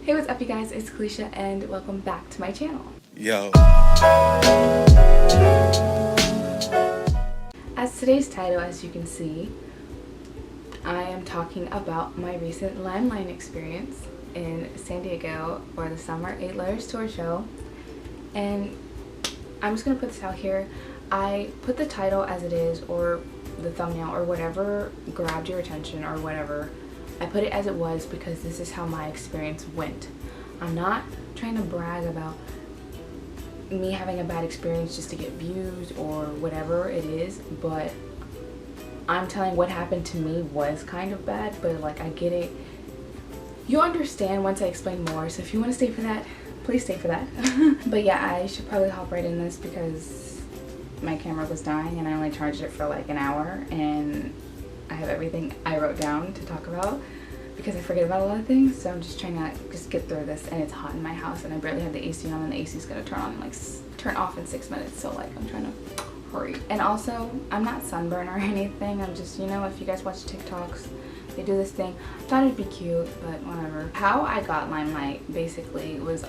Hey, what's up you guys, it's Kalisha and welcome back to my channel. Yo. As today's title, as you can see, I am talking about my recent Limelight experience in San Diego for the Summer 8 Letters Tour show. And I'm just going to put this out here. I put the title as it is, or the thumbnail, or whatever grabbed your attention or whatever. I put it as it was because this is how my experience went. I'm not trying to brag about me having a bad experience just to get views or whatever it is, but I'm telling what happened to me was kind of bad, but like I get it. You'll understand once I explain more, so if you want to stay for that, please stay for that. But yeah, I should probably hop right in this because my camera was dying and I only charged it for like an hour, and I have everything I wrote down to talk about because I forget about a lot of things, so I'm just trying to just get through this. And it's hot in my house and I barely have the AC on, and the AC is gonna turn off in 6 minutes, so like I'm trying to hurry. And also, I'm not sunburned or anything. I'm just, you know, if you guys watch TikToks, they do this thing. I thought it'd be cute, but whatever. How I got Limelight basically was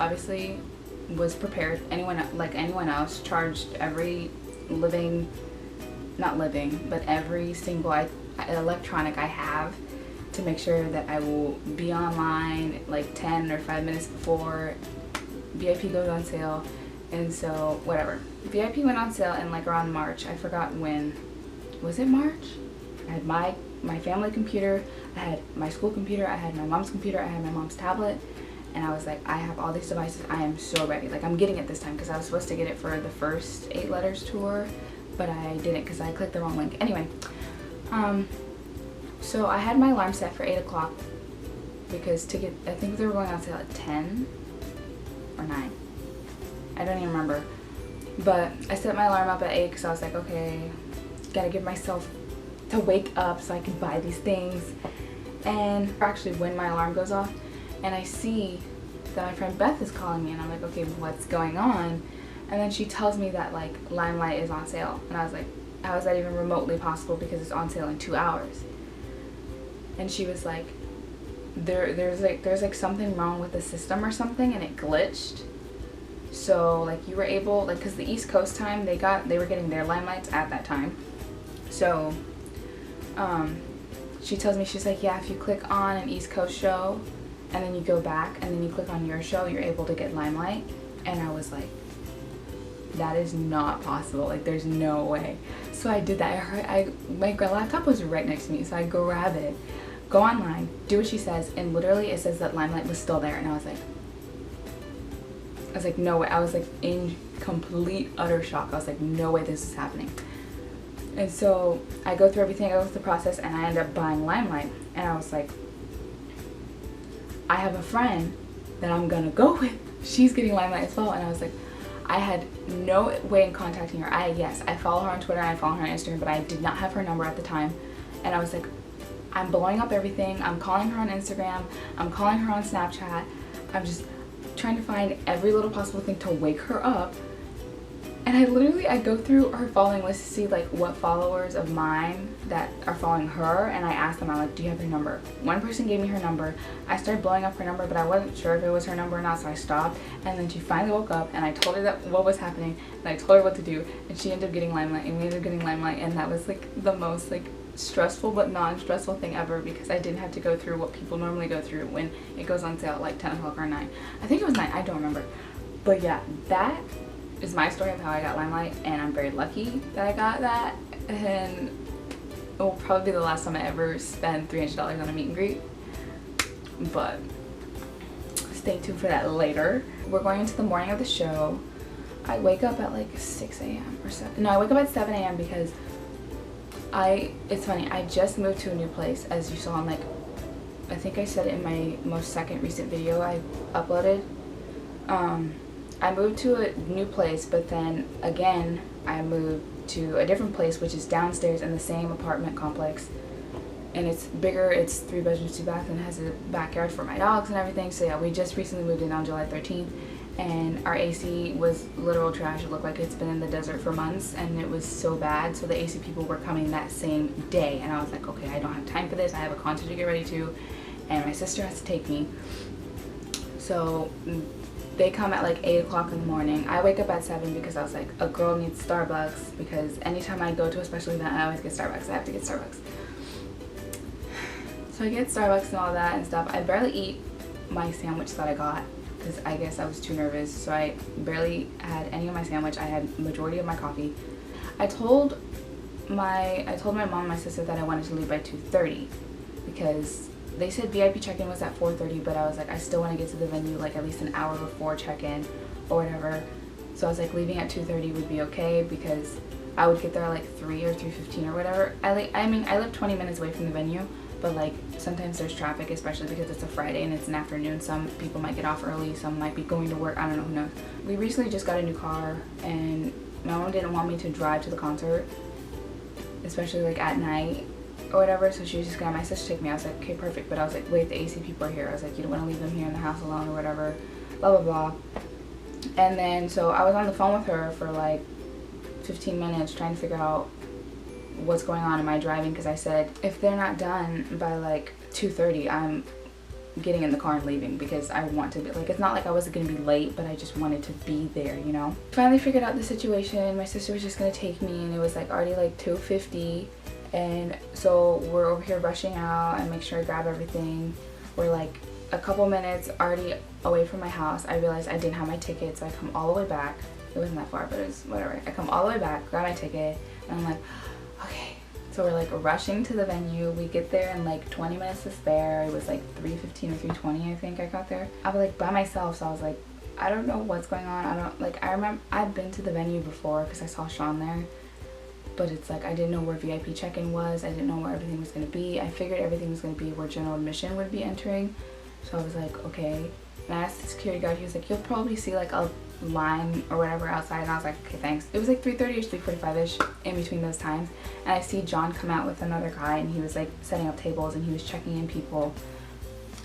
prepared. Like anyone else, charged every every single electronic I have to make sure that I will be online like 10 or 5 minutes before VIP goes on sale. And so whatever, VIP went on sale in like around March. I forgot when. Was it March? I had my family computer, I had my school computer, I had my mom's computer, I had my mom's tablet, and I was like, I have all these devices, I am so ready. Like, I'm getting it this time because I was supposed to get it for the first 8 Letters tour, but I didn't because I clicked the wrong link. Anyway, so I had my alarm set for 8 o'clock because I think they were going on sale at 10 or 9. I don't even remember. But I set my alarm up at 8 because I was like, okay, gotta give myself to wake up so I can buy these things. And actually, when my alarm goes off and I see that my friend Beth is calling me, and I'm like, okay, what's going on? And then she tells me that like Limelight is on sale, and I was like, how is that even remotely possible because it's on sale in 2 hours? And she was like, there's like something wrong with the system or something, and it glitched. So like you were able, like, because the East Coast time, they were getting their Limelights at that time. So she tells me, she's like, yeah, if you click on an East Coast show and then you go back and then you click on your show, you're able to get Limelight. And I was like, that is not possible. Like, there's no way. So I did that. My laptop was right next to me, so I grab it, go online, do what she says, and literally it says that Limelight was still there. And I was like, no way. I was like in complete utter shock. I was like, no way this is happening. And so I go through everything, I go through the process, and I end up buying Limelight. And I was like, I have a friend that I'm gonna go with. She's getting Limelight as well. And I was like, I had no way in contacting her. I follow her on Twitter and I follow her on Instagram, but I did not have her number at the time. And I was like, I'm blowing up everything. I'm calling her on Instagram. I'm calling her on Snapchat. I'm just trying to find every little possible thing to wake her up. And I go through her following list to see like what followers of mine that are following her, and I asked them, I'm like, do you have her number? One person gave me her number. I started blowing up her number, but I wasn't sure if it was her number or not, so I stopped. And then she finally woke up, and I told her what was happening, and I told her what to do, and she ended up getting Limelight, and we ended up getting Limelight. And that was like the most like stressful but non-stressful thing ever, because I didn't have to go through what people normally go through when it goes on sale at like 10 o'clock or 9. I think it was 9, I don't remember. But yeah, that is my story of how I got Limelight, and I'm very lucky that I got that. And it will probably be the last time I ever spend $300 on a meet and greet, but stay tuned for that later. We're going into the morning of the show. I wake up at like 6 a.m. or 7. No, I wake up at 7 a.m. because it's funny, I just moved to a new place, as you saw on like, I think I said it in my most recent video I uploaded. I moved to a new place, but then again I moved to a different place, which is downstairs in the same apartment complex, and it's bigger. It's 3 bedrooms, 2 baths, and it has a backyard for my dogs and everything. So yeah, we just recently moved in on July 13th, and our AC was literal trash. It looked like it's been in the desert for months, and it was so bad. So the AC people were coming that same day, and I was like, okay, I don't have time for this. I have a concert to get ready to, and my sister has to take me. So they come at like 8 o'clock in the morning. I wake up at 7 because I was like, a girl needs Starbucks, because anytime I go to a special event, I always get Starbucks. I have to get Starbucks. So I get Starbucks and all that and stuff. I barely eat my sandwich that I got because I guess I was too nervous. So I barely had any of my sandwich. I had majority of my coffee. I told my mom and my sister that I wanted to leave by 2:30 because they said VIP check-in was at 4:30, but I was like, I still want to get to the venue like at least an hour before check-in or whatever. So I was like, leaving at 2:30 would be okay because I would get there like 3 or 3:15 or whatever. I mean, I live 20 minutes away from the venue, but like sometimes there's traffic, especially because it's a Friday and it's an afternoon. Some people might get off early, some might be going to work, I don't know, who knows. We recently just got a new car and my mom didn't want me to drive to the concert, especially like at night or whatever, so she was just gonna have my sister take me. I was like, okay, perfect. But I was like, wait, the AC people are here. I was like, you don't want to leave them here in the house alone or whatever, blah blah blah. And then so I was on the phone with her for like 15 minutes trying to figure out what's going on. Am I driving? Because I said, if they're not done by like 2:30, I'm getting in the car and leaving because I want to be, like, it's not like I wasn't gonna be late, but I just wanted to be there, you know. Finally figured out the situation. My sister was just gonna take me and it was like already like 2:50, and so we're over here rushing out and make sure I grab everything. We're like a couple minutes already away from my house. I realized I didn't have my ticket, so I come all the way back. It wasn't that far, but it was whatever. I come all the way back, grab my ticket, and I'm like, okay. So we're like rushing to the venue. We get there in like 20 minutes to spare. It was like 3:15 or 3:20, I think I got there. I was like by myself, so I was like, I don't know what's going on. I remember I've been to the venue before because I saw Sean there, but it's like I didn't know where VIP check-in was. I didn't know where everything was going to be. I figured everything was going to be where general admission would be entering. So I was like, okay. And I asked the security guard, he was like, you'll probably see like a line or whatever outside, and I was like, okay, thanks. It was like 3:30ish, 3:45ish in between those times, and I see John come out with another guy, and he was like setting up tables and he was checking in people,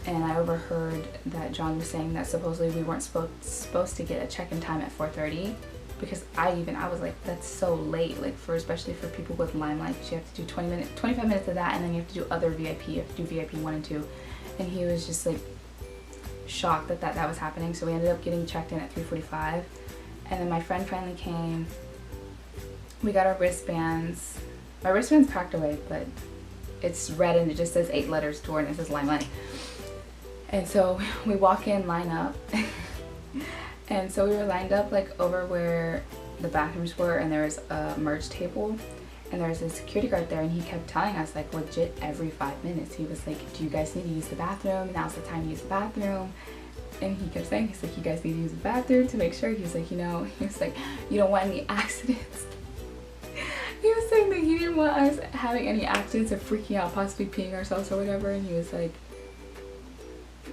and I overheard that John was saying that supposedly we weren't supposed to get a check-in time at 4:30, because I was like, that's so late, like especially for people with Limelight, you have to do 25 minutes of that, and then you have to do other VIP, you have to do VIP 1 and 2, and he was just like shocked that was happening. So we ended up getting checked in at 3:45, and then my friend finally came. We got our wristbands. My wristband's packed away, but it's red and it just says 8 letters toward and it says Limelight. And so we walk in, line up, and so we were lined up like over where the bathrooms were, and there was a merge table, and there was a security guard there, and he kept telling us like legit every 5 minutes, he was like, do you guys need to use the bathroom? Now's the time to use the bathroom. And he kept saying, he's like, you guys need to use the bathroom to make sure. He was like, you know, he was like, you don't want any accidents. He was saying that he didn't want us having any accidents or freaking out, possibly peeing ourselves or whatever. And he was like,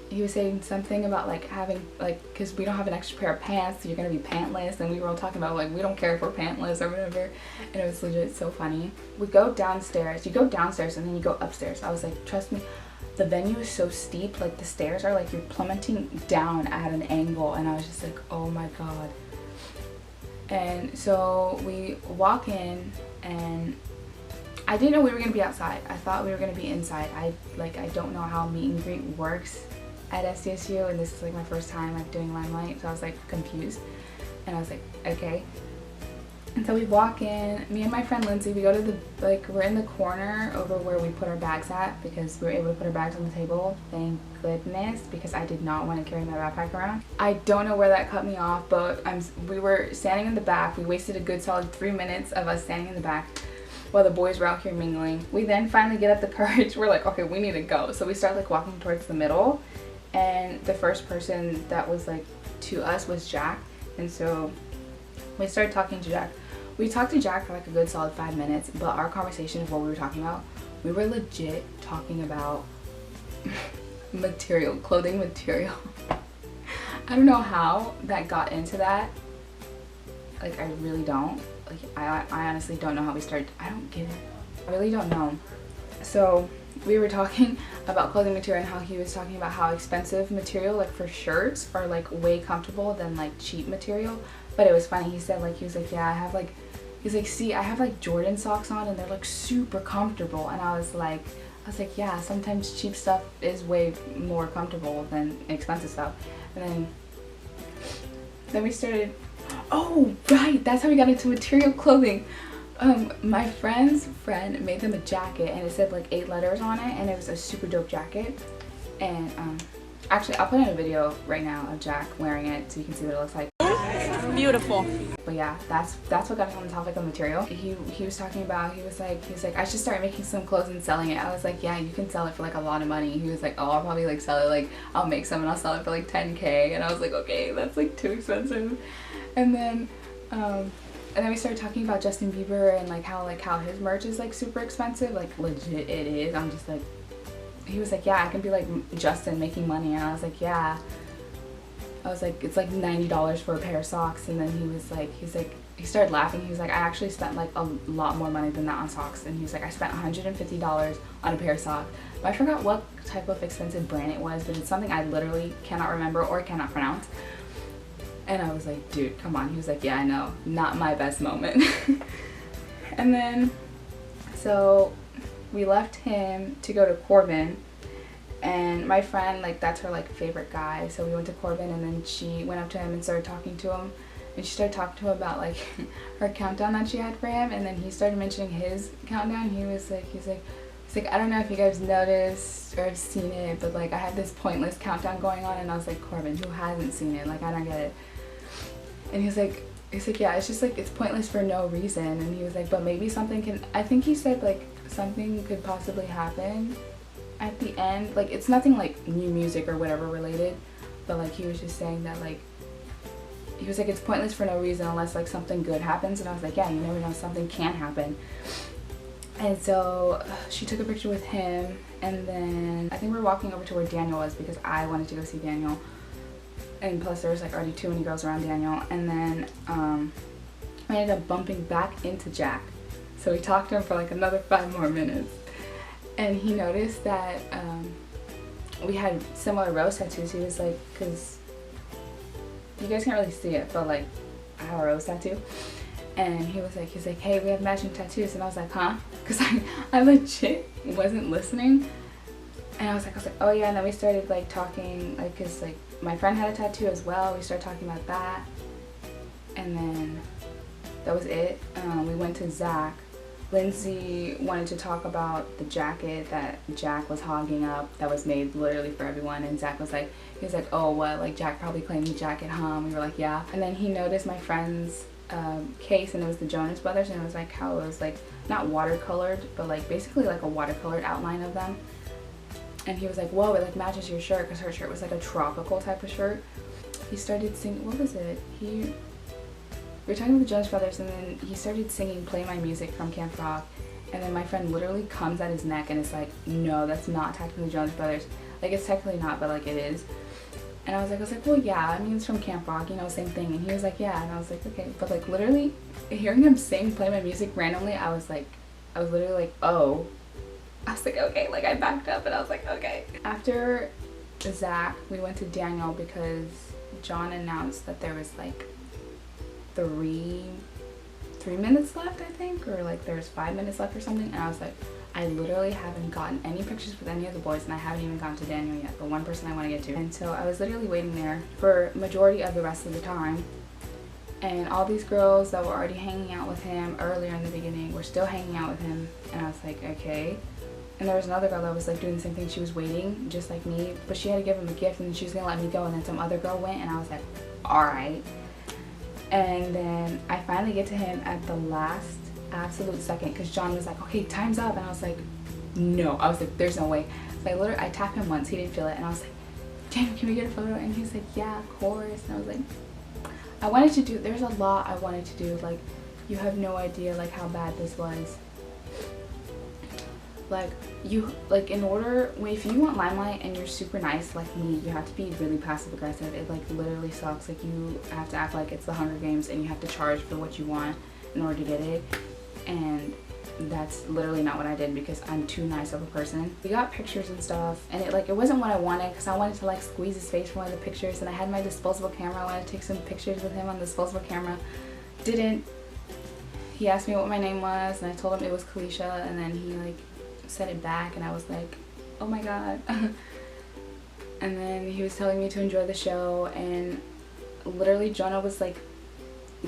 he was saying something about like having like, because we don't have an extra pair of pants, so you're gonna be pantless, and we were all talking about like, we don't care if we're pantless or whatever, and it was legit so funny. We go downstairs, you go downstairs and then you go upstairs. I was like, trust me, the venue is so steep, like the stairs are like you're plummeting down at an angle, and I was just like, oh my god. And so we walk in, and I didn't know we were gonna be outside. I thought we were gonna be inside. I don't know how meet and greet works at SDSU, and this is like my first time like doing Limelight, so I was like confused, and I was like, okay. And so we walk in, me and my friend Lindsay, we go to the, like, we're in the corner over where we put our bags at, because we were able to put our bags on the table, thank goodness, because I did not want to carry my backpack around. I don't know where that cut me off, but we were standing in the back. We wasted a good solid 3 minutes of us standing in the back while the boys were out here mingling. We then finally get up the courage, we're like, okay, we need to go. So we start like walking towards the middle, and the first person that was like to us was Jack, and so we started talking to Jack. We talked to Jack for like a good solid 5 minutes, but our conversation of what we were talking about, we were legit talking about material, clothing material. I don't know how that got into that. Like, I really don't. Like, I honestly don't know how we started. I don't get it. I really don't know. So we were talking about clothing material, and how he was talking about how expensive material, like for shirts, are like way comfortable than like cheap material. But it was funny, he said, like, he was like, yeah, I have like, he's like, see, I have like Jordan socks on, and they're like super comfortable. And I was like, I was like, yeah, sometimes cheap stuff is way more comfortable than expensive stuff. And then we started, oh right, that's how we got into material clothing. My friend's friend made them a jacket and it said like 8 letters on it, and it was a super dope jacket. And actually I'll put in a video right now of Jack wearing it so you can see what it looks like. Beautiful. But yeah, that's what got us on the topic of material. He was talking about, he was like I should start making some clothes and selling it. I was like, yeah, you can sell it for like a lot of money. He was like, oh, I'll probably like sell it, like I'll make some and I'll sell it for like 10K. And I was like, okay, that's like too expensive. And then we started talking about Justin Bieber and like how his merch is like super expensive, like legit it is. I'm just like, he was like, yeah, I can be like Justin making money. And I was like, yeah. I was like, it's like $90 for a pair of socks. And then he started laughing. He was like, I actually spent like a lot more money than that on socks. And he was like, I spent $150 on a pair of socks. But I forgot what type of expensive brand it was, but it's something I literally cannot remember or cannot pronounce. And I was like, dude, come on. He was like, yeah, I know, not my best moment. And then, so we left him to go to Corbin. And my friend, like, that's her like favorite guy, so we went to Corbin, and then she went up to him and started talking to him, and she started talking to him about like her countdown that she had for him. And then he started mentioning his countdown. He's like I don't know if you guys noticed or have seen it, but like I had this pointless countdown going on. And I was like, Corbin, who hasn't seen it? Like, I don't get it. And he's like yeah, it's just like, it's pointless for no reason. And he was like, but maybe something can, I think he said like something could possibly happen at the end. Like, it's nothing like new music or whatever related, but like he was just saying that like, he was like, it's pointless for no reason unless like something good happens. And I was like, yeah, you never know, something can happen. And so she took a picture with him, and then I think we were walking over to where Daniel was because I wanted to go see Daniel, and plus there was like already too many girls around Daniel. And then I ended up bumping back into Jack, so we talked to him for like another 5 more minutes. And he noticed that we had similar rose tattoos. He was like, because you guys can't really see it, but like I have a rose tattoo. And he was like, hey, we have matching tattoos. And I was like, huh? Because I legit wasn't listening. And I was like, oh yeah. And then we started like talking, like, because like my friend had a tattoo as well. We started talking about that. And then that was it. We went to Zach. Lindsay wanted to talk about the jacket that Jack was hogging up that was made literally for everyone. And Zach was like, he was like, oh, what? Like, Jack probably claimed the jacket, huh? And we were like, yeah. And then he noticed my friend's case, and it was the Jonas Brothers, and it was like how it was like not watercolored, but like basically like a watercolored outline of them. And he was like, whoa, it like matches your shirt, because her shirt was like a tropical type of shirt. He started singing, what was it? We were talking about the Jonas Brothers, and then he started singing Play My Music from Camp Rock. And then my friend literally comes at his neck and is like, no, that's not technically the Jonas Brothers. Like, it's technically not, but like it is. And I was like, well, yeah, I mean, it's from Camp Rock, you know, same thing. And he was like, yeah. And I was like, okay. But like literally hearing him sing Play My Music randomly, I was literally like, oh. I was like, okay. Like, I backed up and I was like, okay. After Zach, we went to Daniel because John announced that there was like 3 minutes left, I think, or like there's 5 minutes left or something. And I was like, I literally haven't gotten any pictures with any of the boys, and I haven't even gotten to Daniel yet, the one person I want to get to. And so I was literally waiting there for majority of the rest of the time, and all these girls that were already hanging out with him earlier in the beginning were still hanging out with him. And I was like, okay. And there was another girl that was like doing the same thing. She was waiting just like me, but she had to give him a gift and she was gonna let me go. And then some other girl went, and I was like, all right. And then I finally get to him at the last absolute second, because John was like, okay, time's up. And I was like, no. I was like, there's no way. So I tapped him once, he didn't feel it, and I was like, Daniel, can we get a photo? And he's like, yeah, of course. And I was like, there's a lot I wanted to do. Like, you have no idea like how bad this was. Like, if you want Limelight and you're super nice like me, you have to be really passive aggressive. It like literally sucks. Like, you have to act like it's the Hunger Games and you have to charge for what you want in order to get it. And that's literally not what I did because I'm too nice of a person. We got pictures and stuff, and it wasn't what I wanted, because I wanted to like squeeze his face for one of the pictures, and I had my disposable camera. I wanted to take some pictures with him on the disposable camera. Didn't. He asked me what my name was, and I told him it was Kalisha, and then said it back, and I was like, oh my god. And then he was telling me to enjoy the show, and literally Jonah was like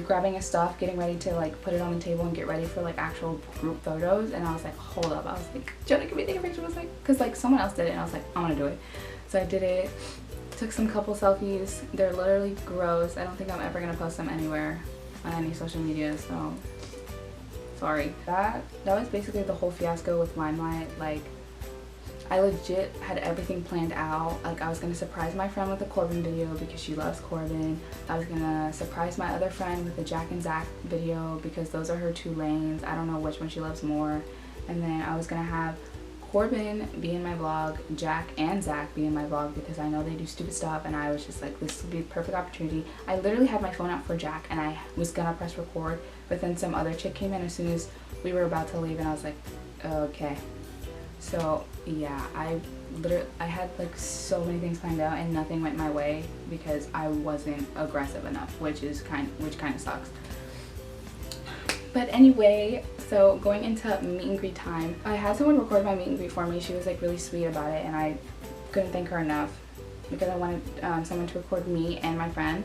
grabbing his stuff, getting ready to like put it on the table and get ready for like actual group photos. And I was like, hold up. I was like, Jonah, can we take a picture? I was like, because like someone else did it, and I was like, I want to do it. So I did it, took some couple selfies. They're literally gross. I don't think I'm ever gonna post them anywhere on any social media, so sorry. That was basically the whole fiasco with Limelight. Like, I legit had everything planned out. Like, I was gonna surprise my friend with a Corbin video because she loves Corbin. I was gonna surprise my other friend with the Jack and Zach video because those are her two lanes. I don't know which one she loves more. And then I was gonna have Corbin be in my vlog, Jack and Zach be in my vlog because I know they do stupid stuff, and I was just like, this would be the perfect opportunity. I literally had my phone out for Jack and I was gonna press record, but then some other chick came in as soon as we were about to leave, and I was like, okay. So yeah, I had like so many things planned out and nothing went my way because I wasn't aggressive enough, which kind of sucks. But anyway, so going into meet and greet time, I had someone record my meet and greet for me. She was like really sweet about it, and I couldn't thank her enough because I wanted someone to record me and my friend,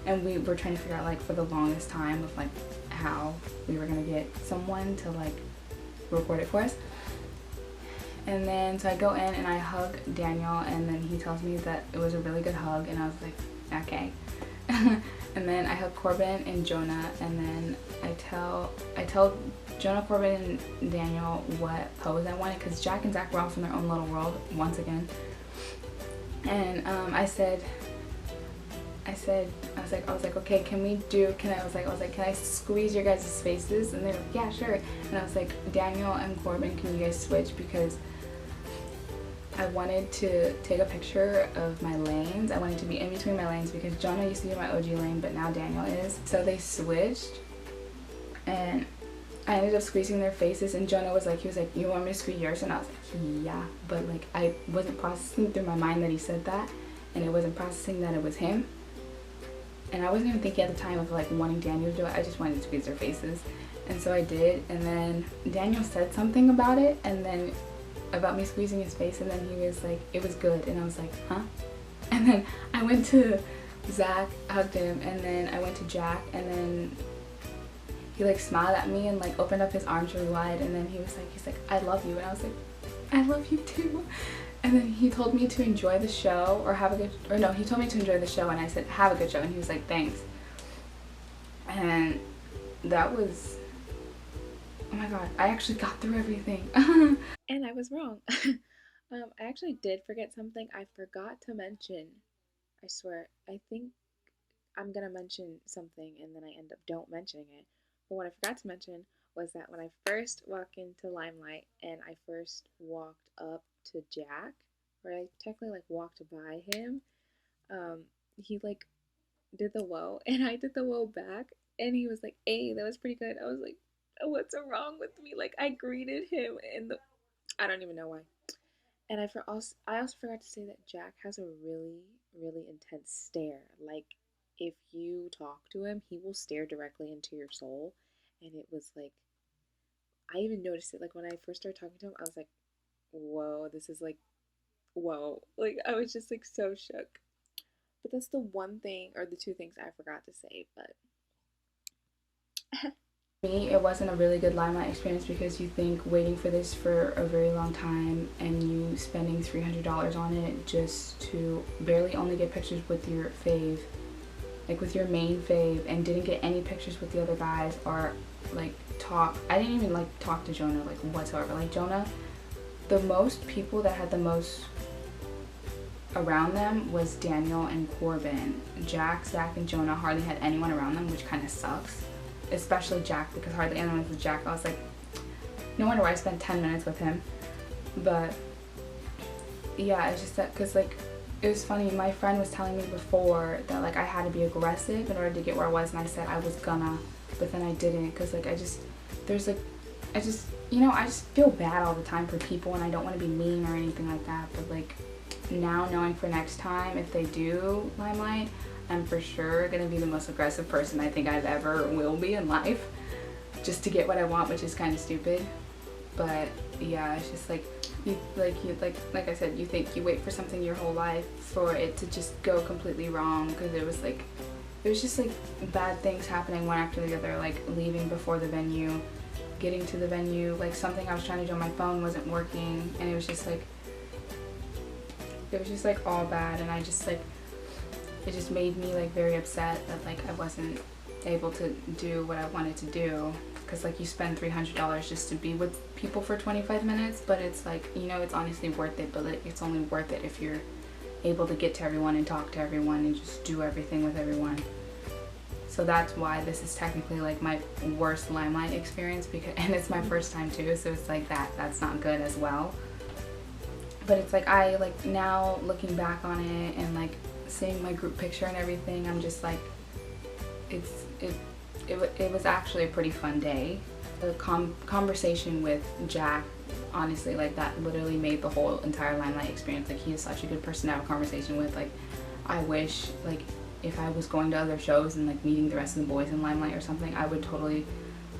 and we were trying to figure out like for the longest time of like how we were gonna get someone to like record it for us. And then so I go in and I hug Daniel, and then he tells me that it was a really good hug, and I was like, okay. And then I hug Corbin and Jonah, and then I tell Jonah, Corbin, and Daniel what pose I wanted because Jack and Zach were off in their own little world once again. And I was like, okay, can I squeeze your guys' faces? And they were like, yeah, sure. And I was like, Daniel and Corbin, can you guys switch? Because I wanted to take a picture of my lanes. I wanted to be in between my lanes because Jonah used to be my OG lane, but now Daniel is. So they switched, and I ended up squeezing their faces, and Jonah was like, you want me to squeeze yours? And I was like, yeah, but like I wasn't processing through my mind that he said that, and it wasn't processing that it was him. And I wasn't even thinking at the time of like wanting Daniel to do it. I just wanted to squeeze their faces. And so I did, and then Daniel said something about it, and then about me squeezing his face, and then he was like, it was good. And I was like, huh? And then I went to Zach, hugged him, and then I went to Jack, and then he like smiled at me and like opened up his arms really wide, and then he's like, I love you. And I was like, I love you too. And then he told me to enjoy the show he told me to enjoy the show, and I said, have a good show. And he was like, thanks. And that was, oh my god, I actually got through everything. And I was wrong. I actually did forget something I forgot to mention. I swear, I think I'm gonna mention something and then I end up don't mentioning it. But what I forgot to mention was that when I first walked into Limelight and I first walked up to Jack, or I technically like walked by him, he like did the whoa, and I did the whoa back, and he was like, hey, that was pretty good. I was like, what's wrong with me? Like, I greeted him in the, I don't even know why. And I also forgot to say that Jack has a really, really intense stare. Like, if you talk to him, he will stare directly into your soul. And it was like, I even noticed it. Like, when I first started talking to him, I was like, whoa, this is like, whoa. Like, I was just like so shook. But that's the one thing, or the two things I forgot to say, but me, it wasn't a really good Limelight experience because you think waiting for this for a very long time and you spending $300 on it just to barely only get pictures with your fave, like with your main fave, and didn't get any pictures with the other guys or like talk. I didn't even like talk to Jonah like whatsoever. Like Jonah, the most people that had the most around them was Daniel and Corbin. Jack, Zach, and Jonah hardly had anyone around them, which kind of sucks. Especially Jack, because hardly anyone was with Jack. I was like, no wonder why I spent 10 minutes with him. But yeah, it's just that, because like, it was funny, my friend was telling me before that like I had to be aggressive in order to get where I was, and I said I was gonna, but then I didn't, because like I just feel bad all the time for people, and I don't want to be mean or anything like that. But like now, knowing for next time if they do Limelight, I'm for sure gonna be the most aggressive person I think I've ever will be in life, just to get what I want, which is kind of stupid. But yeah, it's just like like I said, you think you wait for something your whole life for it to just go completely wrong, because it was just like bad things happening one after the other, like leaving before the venue, getting to the venue, like something I was trying to do on my phone wasn't working, and it was just like all bad, and I just like, it just made me like very upset that like I wasn't able to do what I wanted to do, because like you spend $300 just to be with people for 25 minutes, but it's like, you know, it's honestly worth it, but like, it's only worth it if you're able to get to everyone and talk to everyone and just do everything with everyone. So that's why this is technically like my worst Limelight experience, because, and it's my first time too, so it's like that's not good as well. But it's like, I like now looking back on it and like seeing my group picture and everything, I'm just like, it was actually a pretty fun day. The conversation with Jack, honestly, like that literally made the whole entire Limelight experience. Like, he is such a good person to have a conversation with. Like, I wish like if I was going to other shows and like meeting the rest of the boys in Limelight or something, I would totally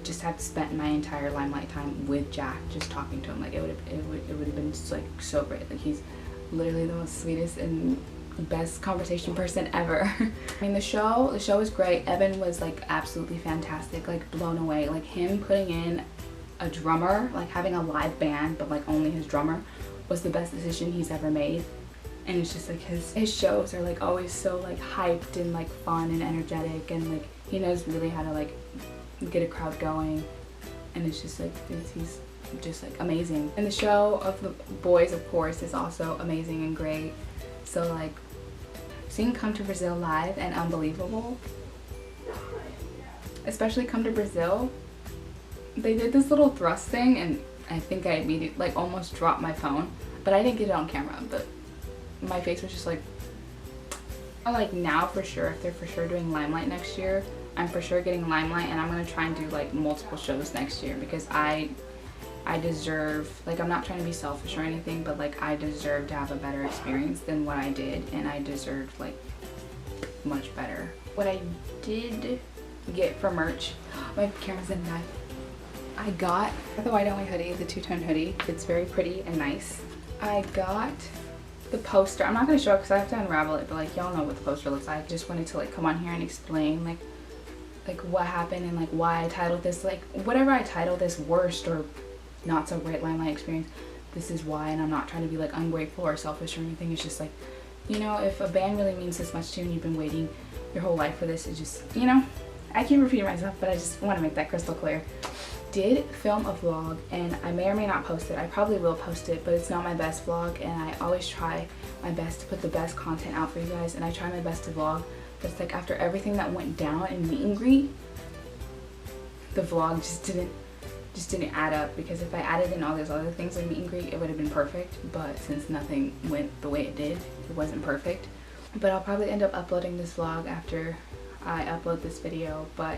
just have spent my entire Limelight time with Jack, just talking to him. Like, it would have been just like so great. Like, he's literally the most sweetest and best conversation person ever. I mean, the show was great. Evan was like absolutely fantastic, like blown away. Like, him putting in a drummer, like having a live band but like only his drummer, was the best decision he's ever made. And it's just like his shows are like always so like hyped and like fun and energetic, and like he knows really how to like get a crowd going, and it's just like he's just like amazing. And the show of the boys, of course, is also amazing and great. So like seeing Come to Brazil live and Unbelievable, especially Come to Brazil, they did this little thrust thing, and I think I immediately like almost dropped my phone, but I didn't get it on camera, but my face was just like now for sure, if they're for sure doing Limelight next year, I'm for sure getting Limelight, and I'm gonna try and do like multiple shows next year, because I deserve, like, I'm not trying to be selfish or anything, but like I deserve to have a better experience than what I did, and I deserved like much better. What I did get for merch, my camera's gonna die. I got the white and white hoodie, the two-tone hoodie. It's very pretty and nice. I got the poster. I'm not gonna show it because I have to unravel it, but like y'all know what the poster looks like. Just wanted to like come on here and explain like what happened and like why I titled this, like whatever I titled this worst or not so great Limelight experience, this is why. And I'm not trying to be like ungrateful or selfish or anything. It's just like, you know, if a band really means this much to you and you've been waiting your whole life for this, it just, you know, I keep repeating myself, but I just want to make that crystal clear. Did film a vlog, and I may or may not post it. I probably will post it, but it's not my best vlog, and I always try my best to put the best content out for you guys, and I try my best to vlog. But it's like after everything that went down in meet and greet, the vlog just didn't add up, because if I added in all those other things in meet and greet, it would have been perfect. But since nothing went the way it did, it wasn't perfect. But I'll probably end up uploading this vlog after I upload this video, but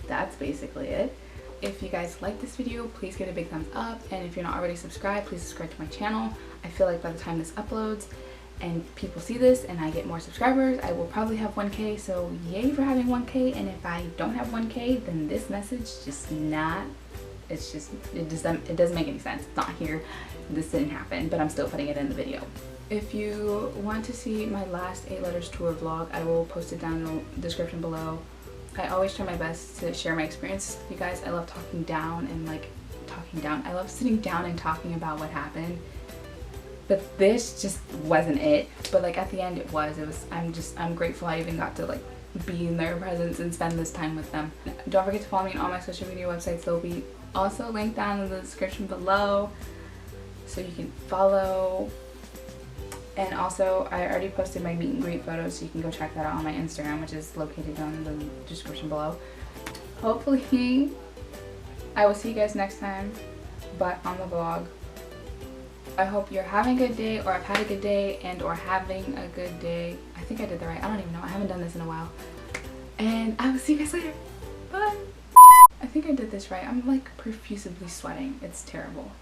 that's basically it. If you guys like this video, please give it a big thumbs up, and if you're not already subscribed, please subscribe to my channel. I feel like by the time this uploads and people see this and I get more subscribers, I will probably have 1K, so yay for having 1K. And if I don't have 1K, then this message it doesn't make any sense. It's not here, this didn't happen, but I'm still putting it in the video. If you want to see my last 8 Letters tour vlog, I will post it down in the description below. I always try my best to share my experiences with you guys. I love talking down and like talking down. I love sitting down and talking about what happened. But this just wasn't it. But like at the end it was. I'm grateful I even got to like be in their presence and spend this time with them. Don't forget to follow me on all my social media websites. They'll be also linked down in the description below, so you can follow. And also, I already posted my meet and greet photos, so you can go check that out on my Instagram, which is located down in the description below. Hopefully, I will see you guys next time, but on the vlog. I hope you're having a good day, or have had a good day, and or having a good day. I think I did that right. I don't even know. I haven't done this in a while. And I will see you guys later. Bye. I think I did this right. I'm like profusely sweating. It's terrible.